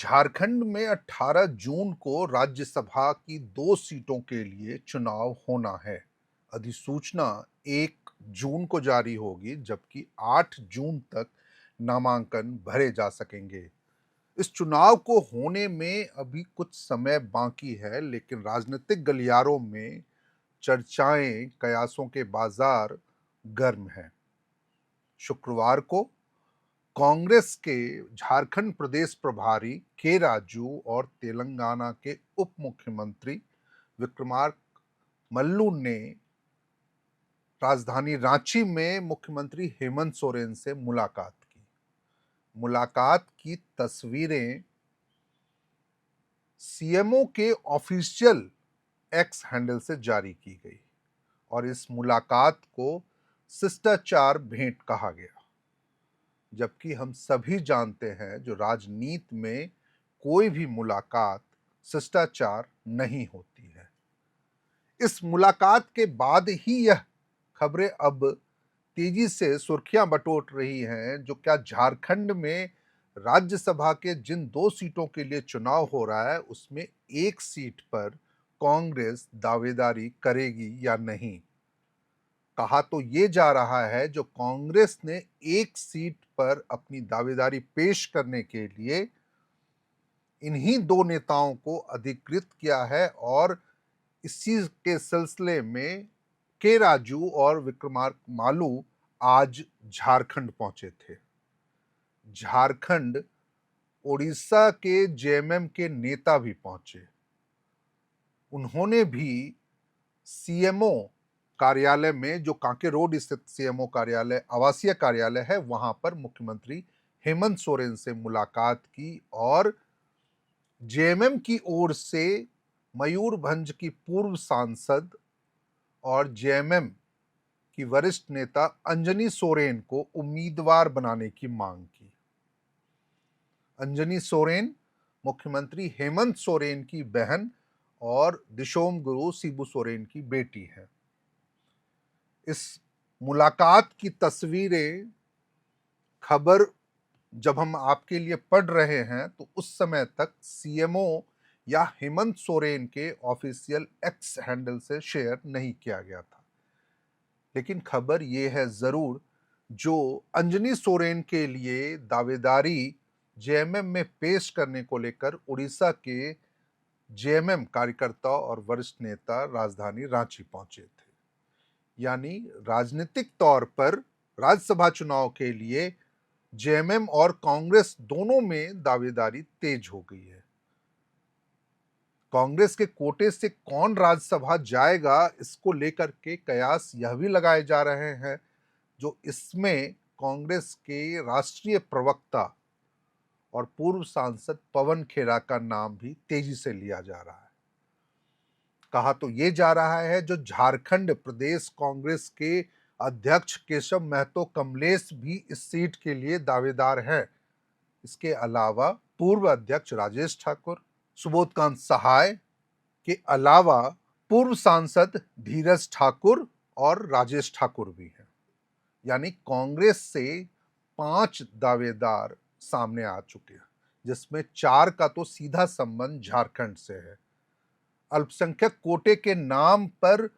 झारखंड में 18 जून को राज्यसभा की 2 सीटों के लिए चुनाव होना है। अधिसूचना 1 जून को जारी होगी, जबकि 8 जून तक नामांकन भरे जा सकेंगे। इस चुनाव को होने में अभी कुछ समय बाकी है, लेकिन राजनीतिक गलियारों में चर्चाएं, कयासों के बाजार गर्म हैं। शुक्रवार को कांग्रेस के झारखंड प्रदेश प्रभारी के राजू और तेलंगाना के उप मुख्यमंत्री विक्रमार्क मल्लू ने राजधानी रांची में मुख्यमंत्री हेमंत सोरेन से मुलाकात की। मुलाकात की तस्वीरें सीएमओ के ऑफिशियल एक्स हैंडल से जारी की गई और इस मुलाकात को शिष्टाचार भेंट कहा गया। जबकि हम सभी जानते हैं, जो राजनीति में कोई भी मुलाकात शिष्टाचार नहीं होती है। इस मुलाकात के बाद ही यह खबरें अब तेजी से सुर्खियां बटोर रही हैं, जो क्या झारखंड में राज्यसभा के जिन 2 सीटों के लिए चुनाव हो रहा है, उसमें एक सीट पर कांग्रेस दावेदारी करेगी या नहीं। कहा तो ये जा रहा है, जो कांग्रेस ने एक सीट पर अपनी दावेदारी पेश करने के लिए इन्हीं 2 नेताओं को अधिकृत किया है और इसी के सिलसिले में के राजू और विक्रमार्क मालू आज झारखंड पहुंचे थे। झारखंड ओडिशा के जेएमएम के नेता भी पहुंचे। उन्होंने भी सीएमओ कार्यालय में, जो कांके रोड स्थित सीएमओ कार्यालय, आवासीय कार्यालय है, वहां पर मुख्यमंत्री हेमंत सोरेन से मुलाकात की और जेएमएम की ओर से मयूरभंज की पूर्व सांसद और जेएमएम की वरिष्ठ नेता अंजनी सोरेन को उम्मीदवार बनाने की मांग की। अंजनी सोरेन मुख्यमंत्री हेमंत सोरेन की बहन और दिशोम गुरु शिबू सोरेन की बेटी है। इस मुलाकात की तस्वीरें, खबर जब हम आपके लिए पढ़ रहे हैं, तो उस समय तक सीएमओ या हेमंत सोरेन के ऑफिशियल एक्स हैंडल से शेयर नहीं किया गया था। लेकिन खबर यह है जरूर, जो अंजनी सोरेन के लिए दावेदारी जेएमएम में पेश करने को लेकर उड़ीसा के जेएमएम कार्यकर्ता और वरिष्ठ नेता राजधानी रांची पहुंचे थे। यानी राजनीतिक तौर पर राज्यसभा चुनाव के लिए जेएमएम और कांग्रेस दोनों में दावेदारी तेज हो गई है। कांग्रेस के कोटे से कौन राज्यसभा जाएगा, इसको लेकर के कयास यह भी लगाए जा रहे हैं, जो इसमें कांग्रेस के राष्ट्रीय प्रवक्ता और पूर्व सांसद पवन खेड़ा का नाम भी तेजी से लिया जा रहा है। कहा तो ये जा रहा है, जो झारखंड प्रदेश कांग्रेस के अध्यक्ष केशव महतो कमलेश भी इस सीट के लिए दावेदार हैं। इसके अलावा पूर्व अध्यक्ष राजेश ठाकुर, सुबोधकांत सहाय के अलावा पूर्व सांसद धीरज ठाकुर और राजेश ठाकुर भी हैं। यानी कांग्रेस से 5 दावेदार सामने आ चुके हैं, जिसमें 4 का तो सीधा संबंध झारखंड से है। अल्पसंख्यक कोटे के नाम पर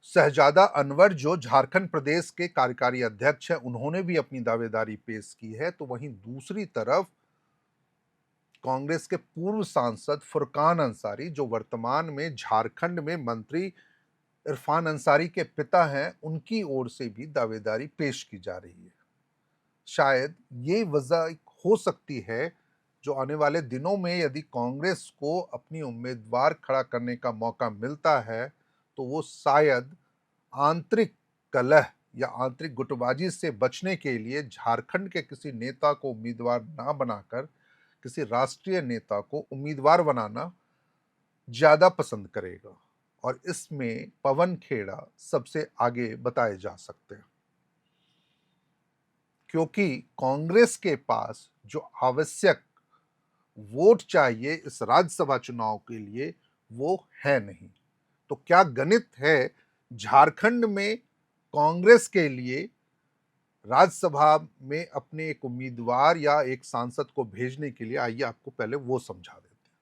शहजादा अनवर, जो झारखंड प्रदेश के कार्यकारी अध्यक्ष हैं, उन्होंने भी अपनी दावेदारी पेश की है। तो वहीं दूसरी तरफ कांग्रेस के पूर्व सांसद फुरकान अंसारी, जो वर्तमान में झारखंड में मंत्री इरफान अंसारी के पिता हैं, उनकी ओर से भी दावेदारी पेश की जा रही है। शायद ये वजह हो सकती है, जो आने वाले दिनों में यदि कांग्रेस को अपनी उम्मीदवार खड़ा करने का मौका मिलता है, तो वो शायद आंतरिक कलह या आंतरिक गुटबाजी से बचने के लिए झारखंड के किसी नेता को उम्मीदवार ना बनाकर किसी राष्ट्रीय नेता को उम्मीदवार बनाना ज्यादा पसंद करेगा। और इसमें पवन खेड़ा सबसे आगे बताए जा सकते हैं, क्योंकि कांग्रेस के पास जो आवश्यक वोट चाहिए इस राज्यसभा चुनाव के लिए, वो है नहीं। तो क्या गणित है झारखंड में कांग्रेस के लिए राज्यसभा में अपने एक उम्मीदवार या एक सांसद को भेजने के लिए, आइए आपको पहले वो समझा देते हैं।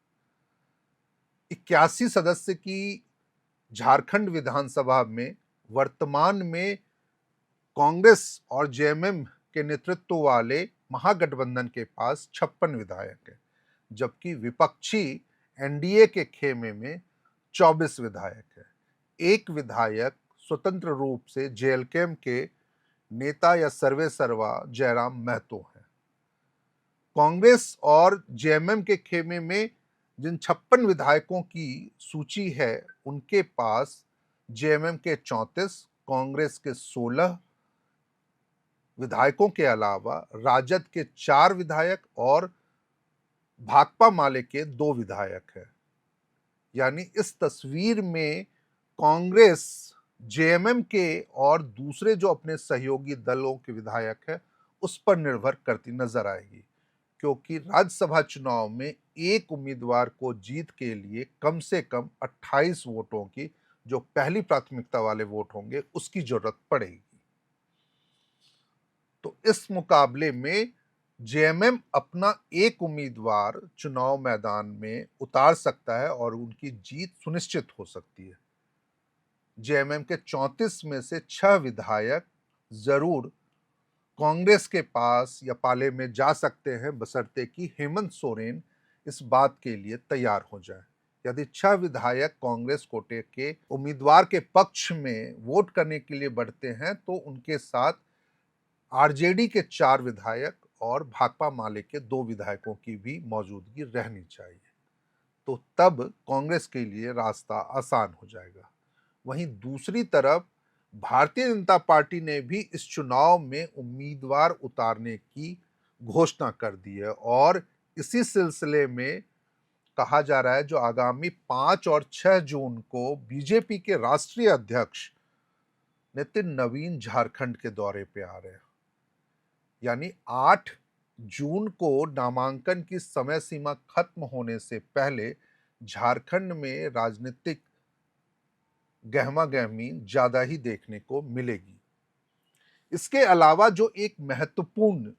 81 सदस्य की झारखंड विधानसभा में वर्तमान में कांग्रेस और जेएमएम के नेतृत्व वाले महागठबंधन के पास 56 विधायक हैं, जबकि विपक्षी एनडीए के खेमे में 24 विधायक हैं। एक विधायक स्वतंत्र रूप से जेएलकेएम के नेता या सर्वे सर्वा जयराम महतो हैं। कांग्रेस और जेएमएम के खेमे में जिन 56 विधायकों की सूची है, उनके पास जेएमएम के 34, कांग्रेस के 16 विधायकों के अलावा राजद के 4 विधायक और भाकपा माले के 2 विधायक हैं। यानी इस तस्वीर में कांग्रेस जेएमएम के और दूसरे जो अपने सहयोगी दलों के विधायक हैं, उस पर निर्भर करती नजर आएगी, क्योंकि राज्यसभा चुनाव में एक उम्मीदवार को जीत के लिए कम से कम 28 वोटों की, जो पहली प्राथमिकता वाले वोट होंगे, उसकी जरूरत पड़ेगी। तो इस मुकाबले में जेएमएम अपना एक उम्मीदवार चुनाव मैदान में उतार सकता है और उनकी जीत सुनिश्चित हो सकती है। जेएमएम के 34 में से 6 विधायक जरूर कांग्रेस के पास या पाले में जा सकते हैं, बशर्ते कि हेमंत सोरेन इस बात के लिए तैयार हो जाए। यदि 6 विधायक कांग्रेस कोटे के उम्मीदवार के पक्ष में वोट करने के लिए बढ़ते हैं, तो उनके साथ आरजेडी के 4 विधायक और भाकपा माले के 2 विधायकों की भी मौजूदगी रहनी चाहिए, तो तब कांग्रेस के लिए रास्ता आसान हो जाएगा। वहीं दूसरी तरफ भारतीय जनता पार्टी ने भी इस चुनाव में उम्मीदवार उतारने की घोषणा कर दी है और इसी सिलसिले में कहा जा रहा है, जो आगामी 5 और 6 जून को बीजेपी के राष्ट्रीय अध्यक्ष नितिन नवीन झारखंड के दौरे पे आ रहे हैं। यानी 8 जून को नामांकन की समय सीमा खत्म होने से पहले झारखंड में राजनीतिक गहमा-गहमी ज्यादा ही देखने को मिलेगी। इसके अलावा जो एक महत्वपूर्ण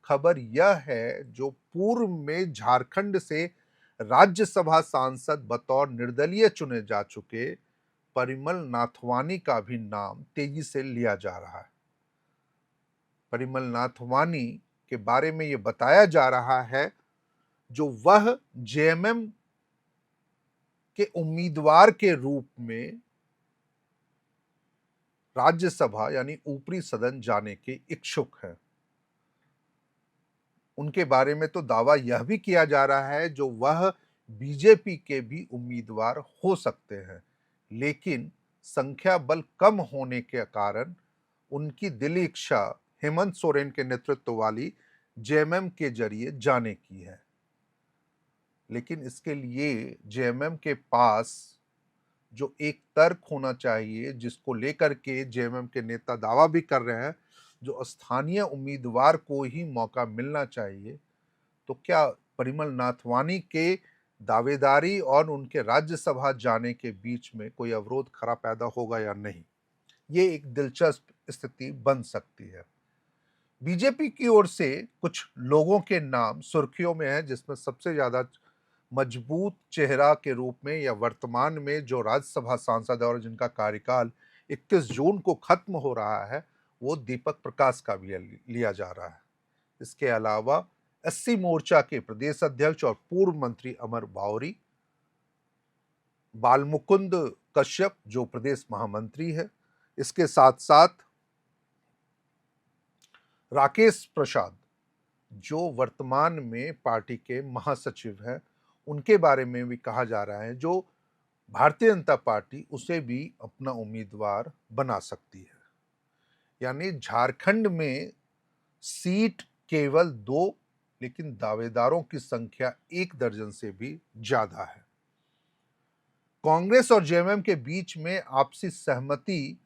खबर यह है, जो पूर्व में झारखंड से राज्यसभा सांसद बतौर निर्दलीय चुने जा चुके परिमल नाथवानी का भी नाम तेजी से लिया जा रहा है। परिमल नाथवानी के बारे में यह बताया जा रहा है, जो वह जेएमएम के उम्मीदवार के रूप में राज्यसभा यानी ऊपरी सदन जाने के इच्छुक हैं। उनके बारे में तो दावा यह भी किया जा रहा है, जो वह बीजेपी के भी उम्मीदवार हो सकते हैं, लेकिन संख्या बल कम होने के कारण उनकी दिली इच्छा हेमंत सोरेन के नेतृत्व वाली जेएमएम के जरिए जाने की है। लेकिन इसके लिए जेएमएम के पास जो एक तर्क होना चाहिए, जिसको लेकर के जेएमएम के नेता दावा भी कर रहे हैं, जो स्थानीय उम्मीदवार को ही मौका मिलना चाहिए, तो क्या परिमल नाथवानी के दावेदारी और उनके राज्यसभा जाने के बीच में कोई अवरोध खड़ा पैदा होगा या नहीं, ये एक दिलचस्प स्थिति बन सकती है। बीजेपी की ओर से कुछ लोगों के नाम सुर्खियों में है, जिसमें सबसे ज्यादा मजबूत चेहरा के रूप में या वर्तमान में जो राज्यसभा सांसद है और जिनका कार्यकाल 21 जून को खत्म हो रहा है, वो दीपक प्रकाश का भी लिया जा रहा है। इसके अलावा एससी मोर्चा के प्रदेश अध्यक्ष और पूर्व मंत्री अमर बावरी, बालमुकुंद कश्यप जो प्रदेश महामंत्री है, इसके साथ साथ राकेश प्रसाद जो वर्तमान में पार्टी के महासचिव हैं, उनके बारे में भी कहा जा रहा है, जो भारतीय जनता पार्टी उसे भी अपना उम्मीदवार बना सकती है। यानी झारखंड में सीट केवल 2, लेकिन दावेदारों की संख्या 1 दर्जन से भी ज्यादा है। कांग्रेस और जेएमएम के बीच में आपसी सहमति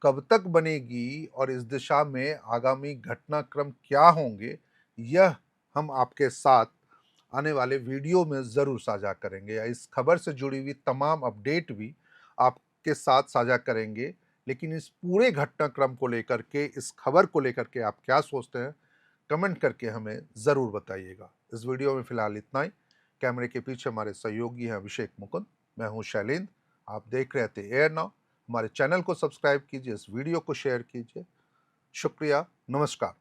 कब तक बनेगी और इस दिशा में आगामी घटनाक्रम क्या होंगे, यह हम आपके साथ आने वाले वीडियो में जरूर साझा करेंगे, या इस खबर से जुड़ी हुई तमाम अपडेट भी आपके साथ साझा करेंगे। लेकिन इस पूरे घटनाक्रम को लेकर के, इस खबर को लेकर के आप क्या सोचते हैं, कमेंट करके हमें ज़रूर बताइएगा। इस वीडियो में फ़िलहाल इतना ही। कैमरे के पीछे हमारे सहयोगी हैं अभिषेक मुकुंद, मैं हूं शैलेंद्र। आप देख रहे थे एयर नाउ। हमारे चैनल को सब्सक्राइब कीजिए, इस वीडियो को शेयर कीजिए। शुक्रिया, नमस्कार।